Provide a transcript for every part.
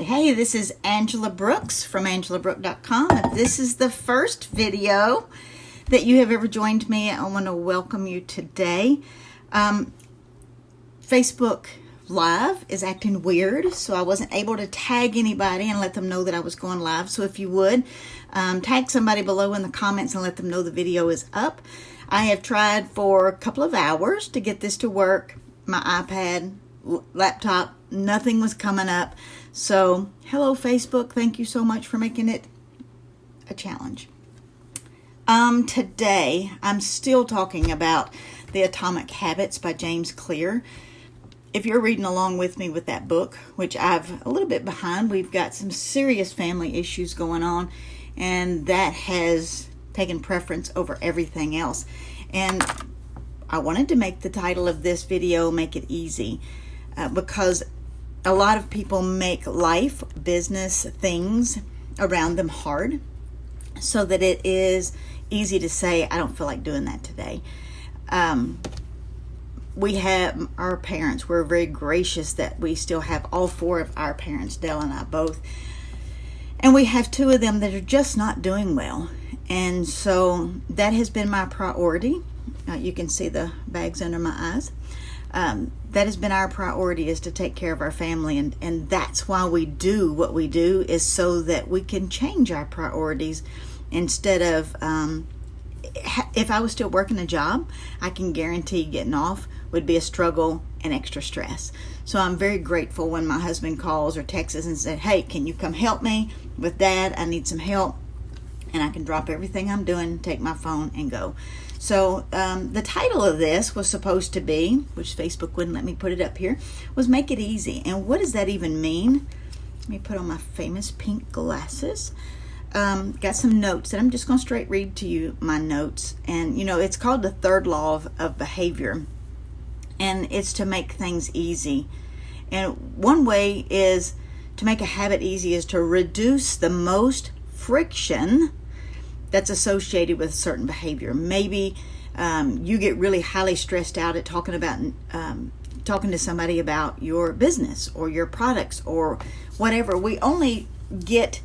Hey, this is Angela Brooks from angelabrook.com. If this is the first video that you have ever joined me, I want to welcome you today. Facebook Live is acting weird, so I wasn't able to tag anybody and let them know that I was going live. So if you would, tag somebody below in the comments and let them know the video is up. I have tried for a couple of hours to get this to work. My iPad, laptop, nothing was coming up. So, hello Facebook, thank you so much for making it a challenge. Today, I'm still talking about The Atomic Habits by James Clear. If you're reading along with me with that book, which I've a little bit behind, we've got some serious family issues going on, and that has taken preference over everything else. And I wanted to make the title of this video, Make It Easy, because a lot of people make life, business, things around them hard so that it is easy to say, I don't feel like doing that today. We have our parents. We're very gracious that we still have all four of our parents, Dell and I both. And we have two of them that are just not doing well. And so that has been my priority. You can see the bags under my eyes. That has been our priority, is to take care of our family, and that's why we do what we do, is so that we can change our priorities. Instead of if I was still working a job, I can guarantee getting off would be a struggle and extra stress. So I'm very grateful when my husband calls or texts and said, hey, can you come help me with Dad? I need some help. And I can drop everything I'm doing, take my phone and go. So the title of this was supposed to be, which Facebook wouldn't let me put it up here, was Make It Easy. And what does that even mean? Let me put on my famous pink glasses. Got some notes that I'm just going to straight read to you, my notes. And, you know, it's called the third law of behavior. And it's to make things easy. And one way is to make a habit easy is to reduce the most friction that's associated with certain behavior. Maybe you get really highly stressed out at talking to somebody about your business or your products or whatever. We only get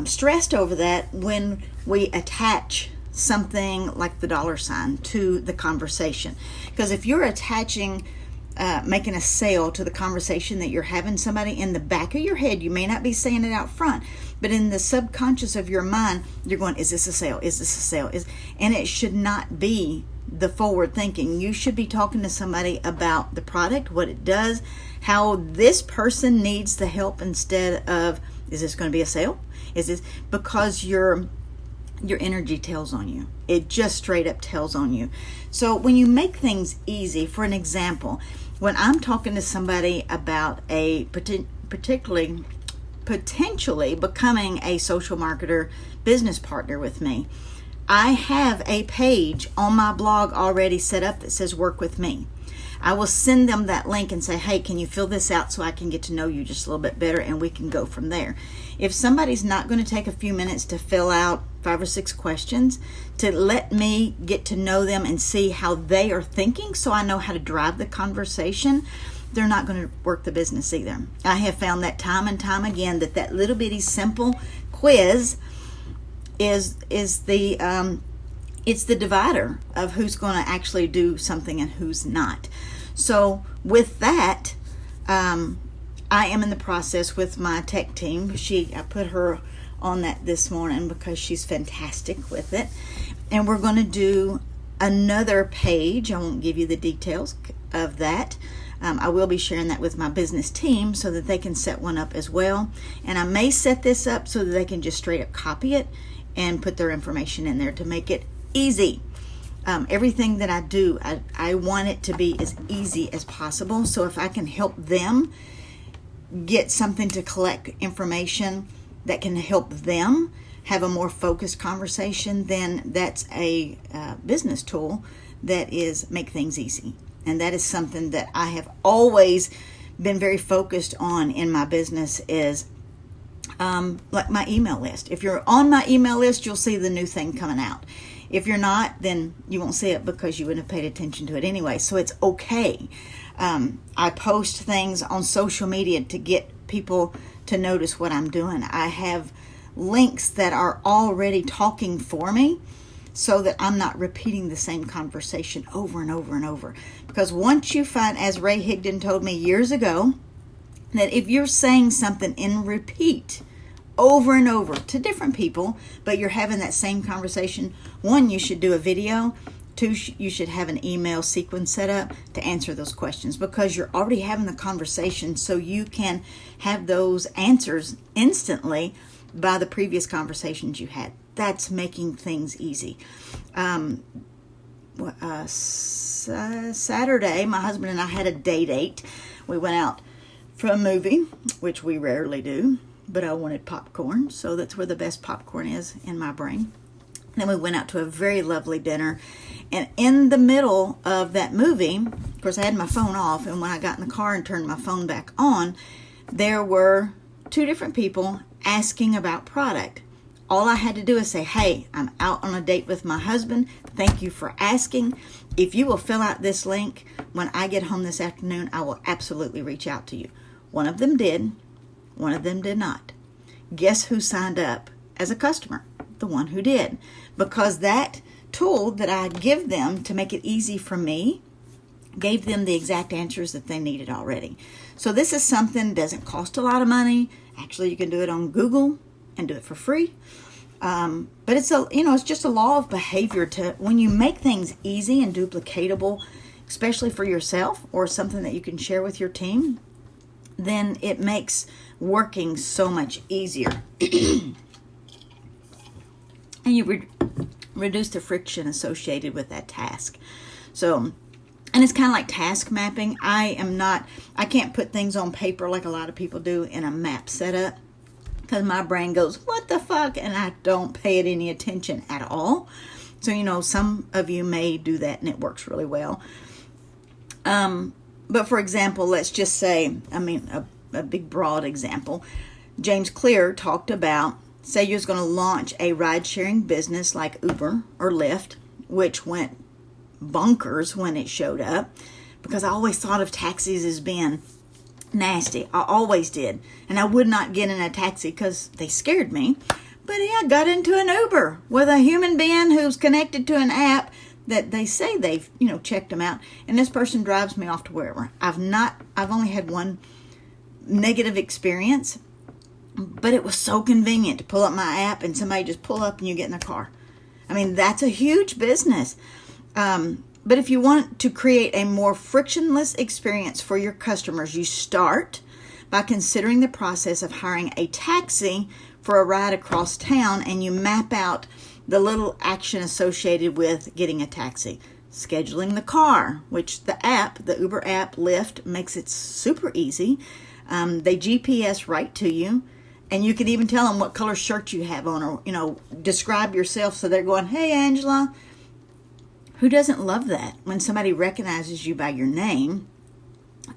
stressed over that when we attach something like the dollar sign to the conversation. Because if you're attaching making a sale to the conversation that you're having, somebody in the back of your head, you may not be saying it out front, but in the subconscious of your mind, you're going, is this a sale? Is this a sale? And it should not be the forward thinking. You should be talking to somebody about the product, what it does, how this person needs the help, instead of, is this going to be a sale? Is this, because your energy tells on you. It just straight up tells on you. So when you make things easy, for an example, when I'm talking to somebody about a potentially becoming a social marketer business partner with me, I have a page on my blog already set up that says work with me. I will send them that link and say, hey, can you fill this out so I can get to know you just a little bit better, and we can go from there. If somebody's not going to take a few minutes to fill out 5 or 6 questions to let me get to know them and see how they are thinking so I know how to drive the conversation, they're not going to work the business either. I have found that time and time again that little bitty simple quiz is the it's the divider of who's going to actually do something and who's not. So with that, I am in the process with my tech team. I put her on that this morning because she's fantastic with it. And we're going to do another page. I won't give you the details of that. I will be sharing that with my business team so that they can set one up as well. And I may set this up so that they can just straight up copy it and put their information in there to make it easy. Everything that I do, I want it to be as easy as possible. So if I can help them get something to collect information that can help them have a more focused conversation, then that's a business tool that is make things easy. And that is something that I have always been very focused on in my business, is like my email list. If you're on my email list, you'll see the new thing coming out. If you're not, then you won't see it because you wouldn't have paid attention to it anyway. So it's okay. I post things on social media to get people to notice what I'm doing. I have links that are already talking for me so that I'm not repeating the same conversation over and over and over. Because once you find, as Ray Higdon told me years ago, that if you're saying something in repeat over and over to different people, but you're having that same conversation, one, you should do a video. Two, you should have an email sequence set up to answer those questions, because you're already having the conversation, so you can have those answers instantly by the previous conversations you had. That's making things easy. Saturday, my husband and I had a date. We went out for a movie, which we rarely do, but I wanted popcorn, so that's where the best popcorn is in my brain. Then we went out to a very lovely dinner, and in the middle of that movie, of course I had my phone off, and when I got in the car and turned my phone back on, there were two different people asking about product. All I had to do is say, hey, I'm out on a date with my husband. Thank you for asking. If you will fill out this link, when I get home this afternoon, I will absolutely reach out to you. One of them did. One of them did not. Guess who signed up as a customer? The one who did. Because that tool that I give them to make it easy for me gave them the exact answers that they needed already. So this is something that doesn't cost a lot of money. Actually, you can do it on Google and do it for free. But it's just a law of behavior to, when you make things easy and duplicatable, especially for yourself or something that you can share with your team, then it makes working so much easier. And you reduce the friction associated with that task. So, and it's kind of like task mapping. I can't put things on paper like a lot of people do in a map setup, because my brain goes, what the fuck? And I don't pay it any attention at all. So, some of you may do that and it works really well. But for example, let's just say, a big broad example, James Clear talked about, say you're going to launch a ride-sharing business like Uber or Lyft, which went bonkers when it showed up, because I always thought of taxis as being nasty. I always did. And I would not get in a taxi because they scared me. But I got into an Uber with a human being who's connected to an app that they say they've, checked them out. And this person drives me off to wherever. I've only had one negative experience, but it was so convenient to pull up my app and somebody just pull up and you get in the car. That's a huge business. But if you want to create a more frictionless experience for your customers, you start by considering the process of hiring a taxi for a ride across town, and you map out the little action associated with getting a taxi. Scheduling the car, which the Uber app, Lyft, makes it super easy. They GPS right to you, and you can even tell them what color shirt you have on, or, describe yourself, so they're going, hey, Angela. Who doesn't love that when somebody recognizes you by your name?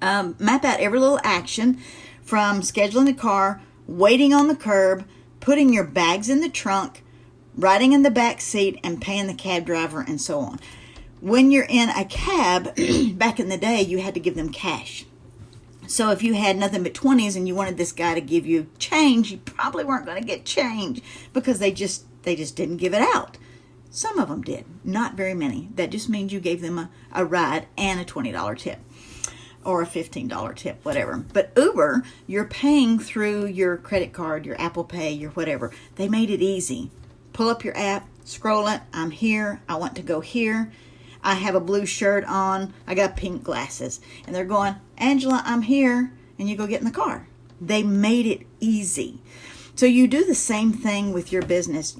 Map out every little action, from scheduling the car, waiting on the curb, putting your bags in the trunk, riding in the back seat, and paying the cab driver, and so on. When you're in a cab, back in the day, you had to give them cash. So if you had nothing but 20s and you wanted this guy to give you change, you probably weren't going to get change, because they just didn't give it out. Some of them did, not very many. That just means you gave them a ride and a $20 tip or a $15 tip, whatever. But Uber, you're paying through your credit card, your Apple Pay, your whatever. They made it easy. Pull up your app, scroll it. I'm here. I want to go here. I have a blue shirt on. I got pink glasses. And they're going, Angela, I'm here. And you go get in the car. They made it easy. So you do the same thing with your business.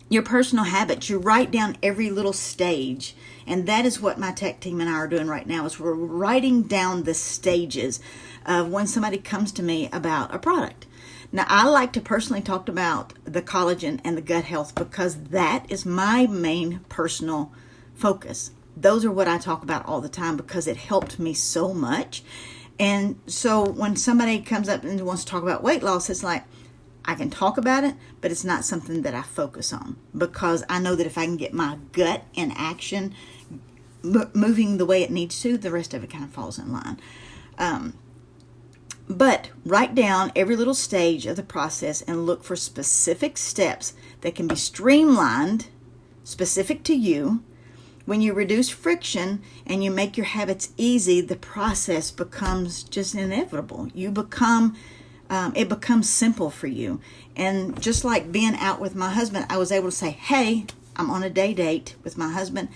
Your personal habits, you write down every little stage. And that is what my tech team and I are doing right now, is we're writing down the stages of when somebody comes to me about a product. Now, I like to personally talk about the collagen and the gut health, because that is my main personal focus. Those are what I talk about all the time, because it helped me so much. And so when somebody comes up and wants to talk about weight loss, it's like, I can talk about it, but it's not something that I focus on, because I know that if I can get my gut in action, moving the way it needs to, the rest of it kind of falls in line. But write down every little stage of the process and look for specific steps that can be streamlined, specific to you. When you reduce friction and you make your habits easy, the process becomes just inevitable. It becomes simple for you. And just like being out with my husband, I was able to say, hey, I'm on a day date with my husband.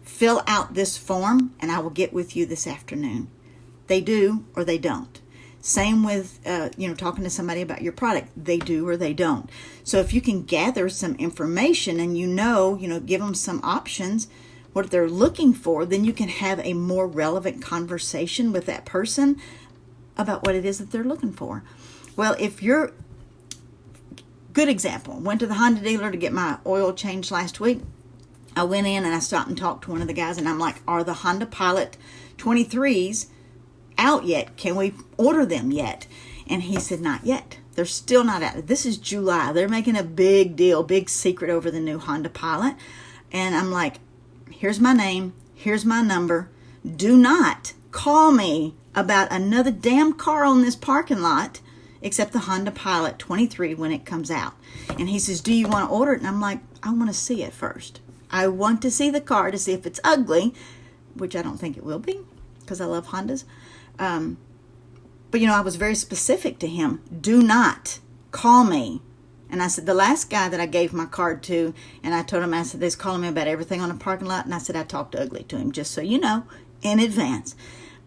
Fill out this form and I will get with you this afternoon. They do or they don't. Same with, talking to somebody about your product. They do or they don't. So if you can gather some information and give them some options, what they're looking for, then you can have a more relevant conversation with that person about what it is that they're looking for. Well, good example, went to the Honda dealer to get my oil changed last week. I went in and I stopped and talked to one of the guys and I'm like, are the Honda Pilot 23s out yet? Can we order them yet? And he said, not yet. They're still not out. This is July. They're making a big deal, big secret over the new Honda Pilot. And I'm like, here's my name. Here's my number. Do not call me about another damn car on this parking lot except the Honda Pilot 23 when it comes out. And he says, do you want to order it? And I'm like, I want to see it first. I want to see the car to see if it's ugly, which I don't think it will be because I love Hondas. But I was very specific to him. Do not call me. And I said, the last guy that I gave my card to, and I told him, I said, they's calling me about everything on the parking lot. And I said, I talked ugly to him, just so you know, in advance.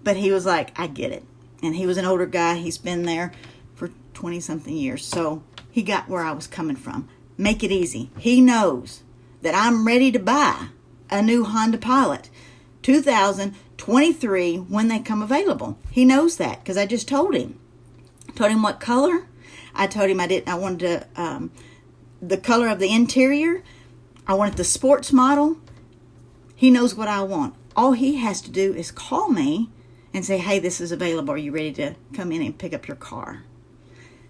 But he was like, I get it. And he was an older guy. He's been there for 20-something years. So he got where I was coming from. Make it easy. He knows that I'm ready to buy a new Honda Pilot 2023 when they come available. He knows that because I just told him. Told him what color. I told him I wanted the color of the interior. I wanted the sports model. He knows what I want. All he has to do is call me and say, hey, this is available. Are you ready to come in and pick up your car?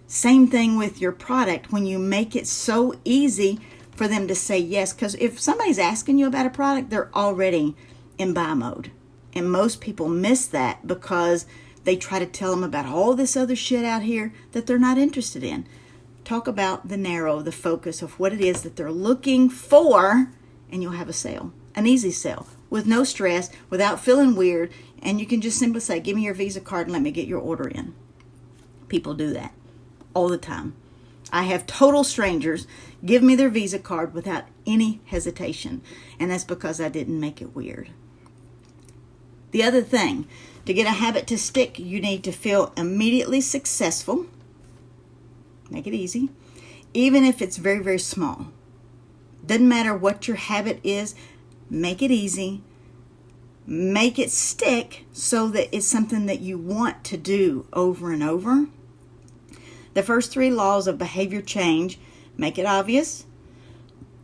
Same thing with your product. When you make it so easy for them to say yes, because if somebody's asking you about a product, they're already in buy mode. And most people miss that because they try to tell them about all this other shit out here that they're not interested in. Talk about the focus of what it is that they're looking for, and you'll have a sale, an easy sale, with no stress, without feeling weird, and you can just simply say, give me your Visa card and let me get your order in. People do that all the time. I have total strangers give me their Visa card without any hesitation, and that's because I didn't make it weird. The other thing, to get a habit to stick, you need to feel immediately successful. Make it easy. Even if it's very, very small. Doesn't matter what your habit is. Make it easy. Make it stick so that it's something that you want to do over and over. The first 3 laws of behavior change: make it obvious,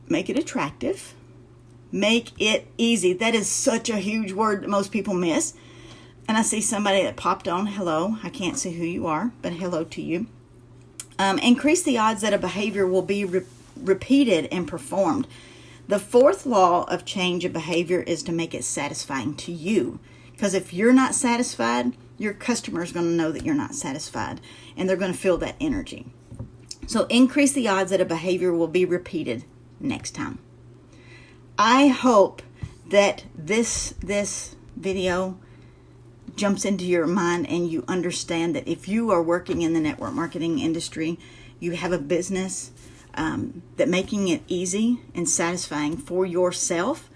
make it attractive, make it easy. That is such a huge word that most people miss. And I see somebody that popped on. Hello. I can't see who you are, but hello to you. Increase the odds that a behavior will be repeated and performed. The 4th law of change of behavior is to make it satisfying to you. Because if you're not satisfied, your customer is going to know that you're not satisfied. And they're going to feel that energy. So increase the odds that a behavior will be repeated next time. I hope that this video jumps into your mind and you understand that if you are working in the network marketing industry, you have a business, that making it easy and satisfying for yourself,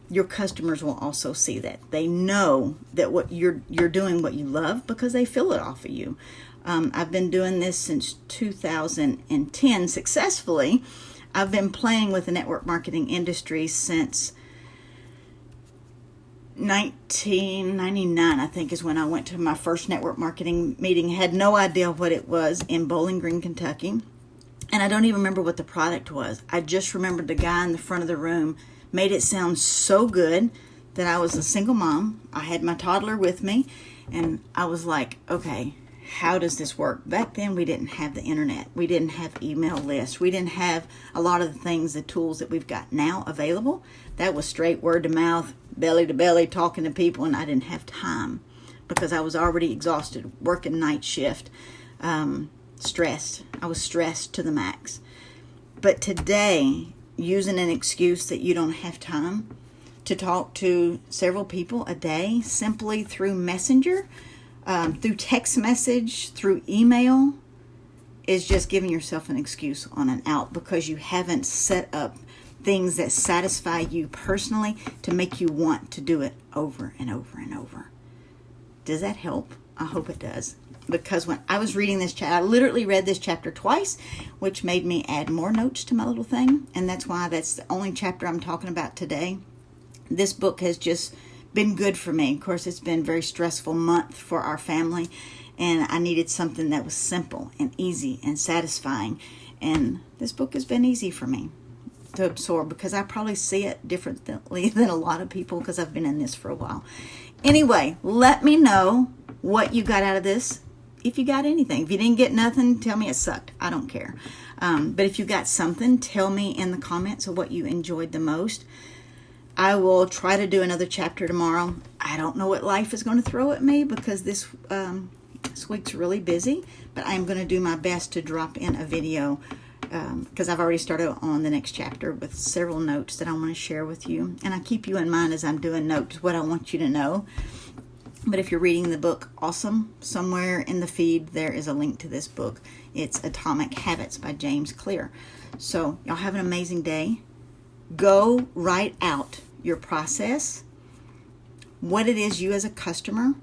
your customers will also see that. They know that what you're doing what you love because they feel it off of you. I've been doing this since 2010 successfully. I've been playing with the network marketing industry since 1999, I think, is when I went to my first network marketing meeting. Had no idea what it was, in Bowling Green, Kentucky. And I don't even remember what the product was. I just remembered the guy in the front of the room made it sound so good that I was a single mom. I had my toddler with me, and I was like, okay, how does this work? Back then, we didn't have the internet. We didn't have email lists. We didn't have a lot of the things, the tools that we've got now available. That was straight word to mouth, belly to belly, talking to people, and I didn't have time. because I was already exhausted, working night shift, stressed. I was stressed to the max. But today, using an excuse that you don't have time to talk to several people a day, simply through Messenger, through text message, through email, is just giving yourself an excuse on an out, because you haven't set up things that satisfy you personally to make you want to do it over and over and over. Does that help? I hope it does. Because when I was reading this chapter, I literally read this chapter twice, which made me add more notes to my little thing. And that's why that's the only chapter I'm talking about today. This book has just been good for me. Of course, it's been a very stressful month for our family. And I needed something that was simple and easy and satisfying. And this book has been easy for me to absorb, because I probably see it differently than a lot of people, because I've been in this for a while. Anyway, let me know what you got out of this. If you got anything. If you didn't get nothing, tell me it sucked. I don't care. But if you got something, tell me in the comments of what you enjoyed the most. I will try to do another chapter tomorrow. I don't know what life is going to throw at me, because this week's really busy. But I am going to do my best to drop in a video, because I've already started on the next chapter with several notes that I want to share with you. And I keep you in mind as I'm doing notes, what I want you to know. But if you're reading the book, awesome. Somewhere in the feed, there is a link to this book. It's Atomic Habits by James Clear. So y'all have an amazing day. Go write out your process, what it is you as a customer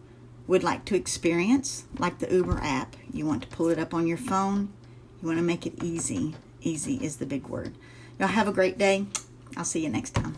would like to experience, like the Uber app. You want to pull it up on your phone. You want to make it easy. Easy is the big word. Y'all have a great day. I'll see you next time.